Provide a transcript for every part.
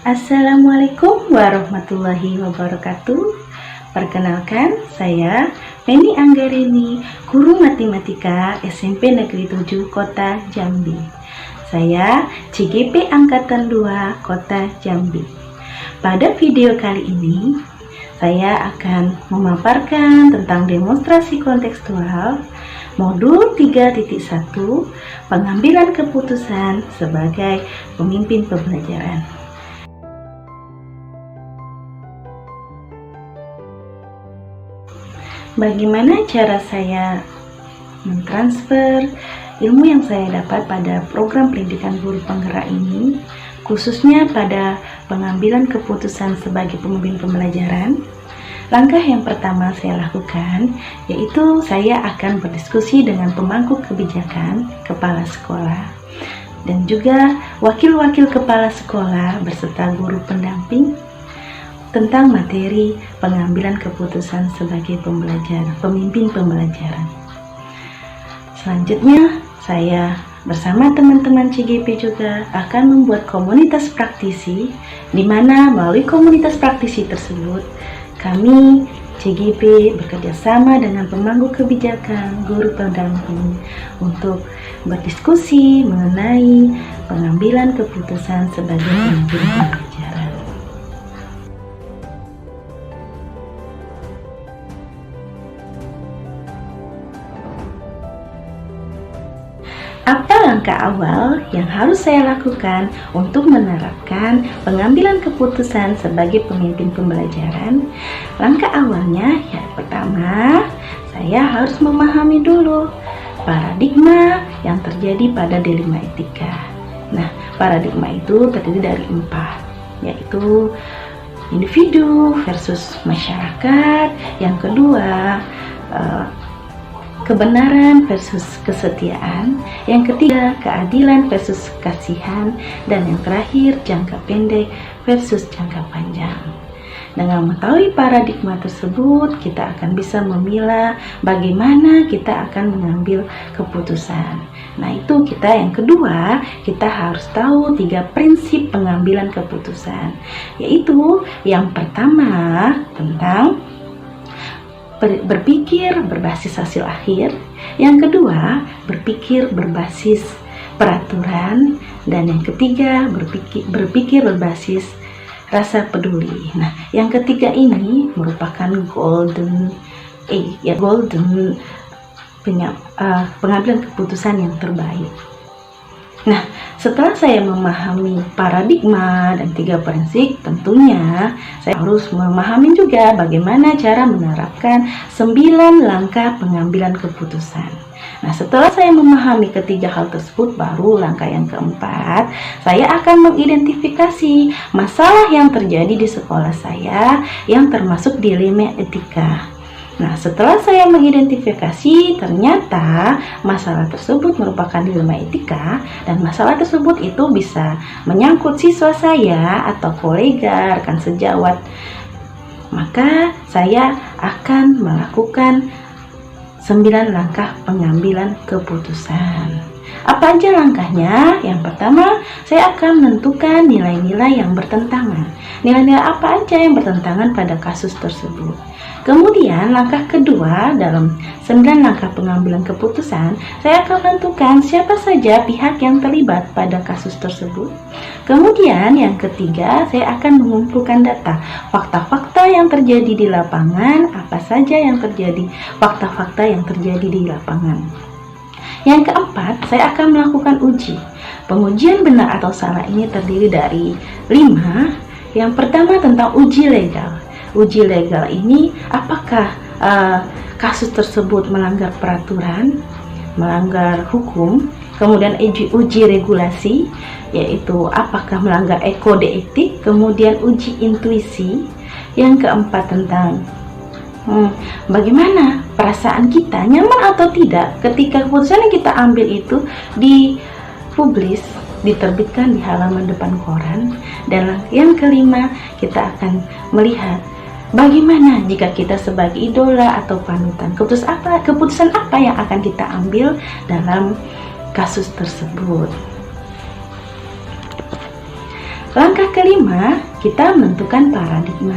Assalamualaikum warahmatullahi wabarakatuh. Perkenalkan, saya Penny Anggarini, guru matematika SMP Negeri 7 Kota Jambi. Saya CGP Angkatan 2 Kota Jambi. Pada video kali ini, saya akan memaparkan tentang demonstrasi kontekstual Modul 3.1 Pengambilan keputusan sebagai pemimpin pembelajaran. Bagaimana cara saya mentransfer ilmu yang saya dapat pada program pendidikan guru penggerak ini, khususnya pada pengambilan keputusan sebagai pemimpin pembelajaran? Langkah yang pertama saya lakukan yaitu saya akan berdiskusi dengan pemangku kebijakan, kepala sekolah, dan juga wakil-wakil kepala sekolah beserta guru pendamping tentang materi pengambilan keputusan sebagai pemimpin pembelajaran. Selanjutnya, saya bersama teman-teman CGP juga akan membuat komunitas praktisi, di mana melalui komunitas praktisi tersebut, kami CGP bekerjasama dengan pemangku kebijakan, guru pendamping untuk berdiskusi mengenai pengambilan keputusan sebagai pemimpin pembelajaran. Apa langkah awal yang harus saya lakukan untuk menerapkan pengambilan keputusan sebagai pemimpin pembelajaran? Langkah awalnya yang pertama, saya harus memahami dulu paradigma yang terjadi pada dilema etika. Nah, paradigma itu terdiri dari 4, yaitu individu versus masyarakat, yang kedua kebenaran versus kesetiaan, yang ketiga keadilan versus kasihan, dan yang terakhir jangka pendek versus jangka panjang. Dengan mengetahui paradigma tersebut, kita akan bisa memilah bagaimana kita akan mengambil keputusan. Nah, itu yang kedua, kita harus tahu 3 prinsip pengambilan keputusan, yaitu yang pertama tentang berpikir berbasis hasil akhir, yang kedua berpikir berbasis peraturan, dan yang ketiga berpikir berbasis rasa peduli. Nah, yang ketiga ini merupakan pengambilan keputusan yang terbaik. Nah, setelah saya memahami paradigma dan 3 prinsip, tentunya saya harus memahami juga bagaimana cara menerapkan 9 langkah pengambilan keputusan. Nah, setelah saya memahami ketiga hal tersebut, baru langkah yang keempat, saya akan mengidentifikasi masalah yang terjadi di sekolah saya yang termasuk dilema etika. Nah, setelah saya mengidentifikasi, ternyata masalah tersebut merupakan dilema etika, dan masalah tersebut itu bisa menyangkut siswa saya atau kolega, rekan sejawat, maka saya akan melakukan 9 langkah pengambilan keputusan. Apa aja langkahnya? Yang pertama, saya akan menentukan nilai-nilai yang bertentangan. Nilai-nilai apa aja yang bertentangan pada kasus tersebut. Kemudian langkah kedua dalam 9 langkah pengambilan keputusan, saya akan menentukan siapa saja pihak yang terlibat pada kasus tersebut. Kemudian yang ketiga, saya akan mengumpulkan data, fakta-fakta yang terjadi di lapangan, apa saja yang terjadi, fakta-fakta yang terjadi di lapangan. Yang keempat, saya akan melakukan uji. Pengujian benar atau salah ini terdiri dari 5. Yang pertama tentang uji legal. Uji legal ini apakah kasus tersebut melanggar peraturan, melanggar hukum. Kemudian uji regulasi, yaitu apakah melanggar kode etik. Kemudian uji intuisi. Yang keempat tentang bagaimana perasaan kita, nyaman atau tidak ketika keputusan yang kita ambil itu dipublis, diterbitkan di halaman depan koran. Dan yang kelima, kita akan melihat bagaimana jika kita sebagai idola atau panutan, keputusan apa yang akan kita ambil dalam kasus tersebut. Langkah kelima, kita menentukan paradigma.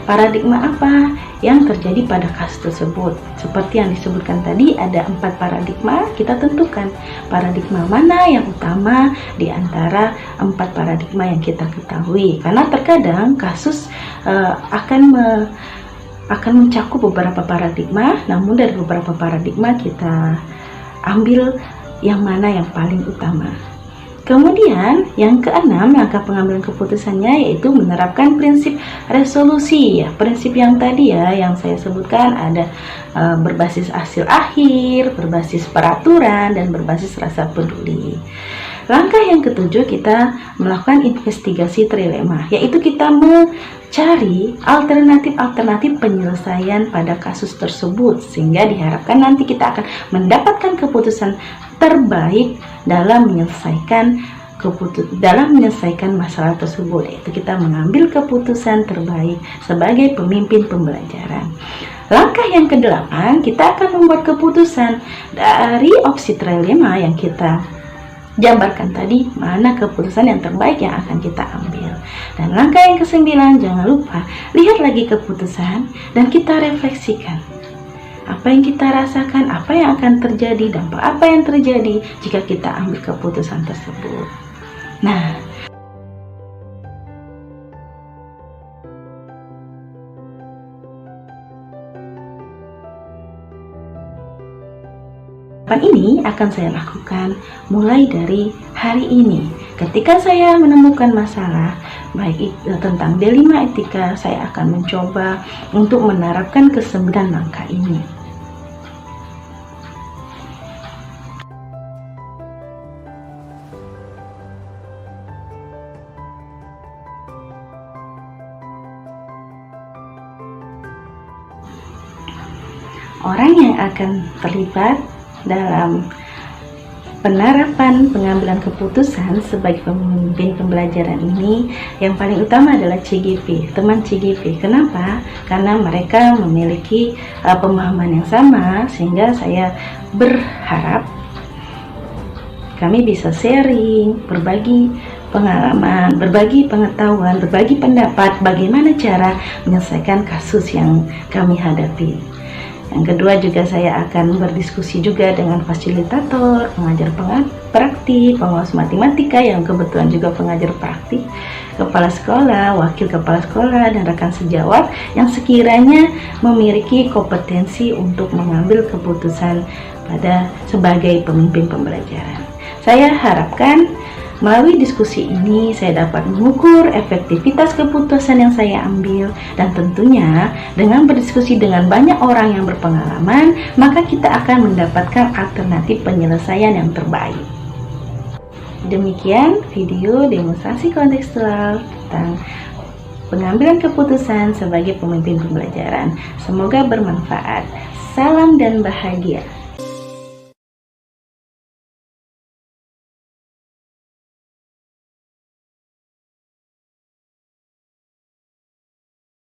Paradigma apa yang terjadi pada kasus tersebut? Seperti yang disebutkan tadi, ada 4 paradigma. Kita tentukan paradigma mana yang utama di antara 4 paradigma yang kita ketahui. Karena terkadang kasus akan mencakup beberapa paradigma, namun dari beberapa paradigma kita ambil yang mana yang paling utama. Kemudian yang keenam, langkah pengambilan keputusannya yaitu menerapkan prinsip resolusi. Ya, prinsip yang tadi ya yang saya sebutkan ada berbasis hasil akhir, berbasis peraturan, dan berbasis rasa peduli. Langkah yang ketujuh, kita melakukan investigasi trilema, yaitu kita mencari alternatif-alternatif penyelesaian pada kasus tersebut, sehingga diharapkan nanti kita akan mendapatkan keputusan terbaik dalam menyelesaikan masalah tersebut, yaitu kita mengambil keputusan terbaik sebagai pemimpin pembelajaran. Langkah yang kedelapan, kita akan membuat keputusan dari opsi trilema yang kita jabarkan tadi, mana keputusan yang terbaik yang akan kita ambil. Dan langkah yang kesembilan, jangan lupa lihat lagi keputusan dan kita refleksikan apa yang kita rasakan, apa yang akan terjadi, dampak apa yang terjadi jika kita ambil keputusan tersebut. Nah, ini akan saya lakukan mulai dari hari ini. Ketika saya menemukan masalah, baik tentang D5 etika, saya akan mencoba untuk menerapkan ke-9 langkah ini. Orang yang akan terlibat dalam penerapan pengambilan keputusan sebagai pemimpin pembelajaran ini, yang paling utama adalah CGP, teman CGP. Kenapa? Karena mereka memiliki pemahaman yang sama, sehingga saya berharap kami bisa sharing, berbagi pengalaman, berbagi pengetahuan, berbagi pendapat bagaimana cara menyelesaikan kasus yang kami hadapi. Yang kedua juga saya akan berdiskusi juga dengan fasilitator, pengajar praktik, pengawas matematika yang kebetulan juga pengajar praktik, kepala sekolah, wakil kepala sekolah, dan rekan sejawat yang sekiranya memiliki kompetensi untuk mengambil keputusan sebagai pemimpin pembelajaran. Saya harapkan melalui diskusi ini saya dapat mengukur efektivitas keputusan yang saya ambil, dan tentunya dengan berdiskusi dengan banyak orang yang berpengalaman, maka kita akan mendapatkan alternatif penyelesaian yang terbaik. Demikian video demonstrasi kontekstual tentang pengambilan keputusan sebagai pemimpin pembelajaran. Semoga bermanfaat. Salam dan bahagia.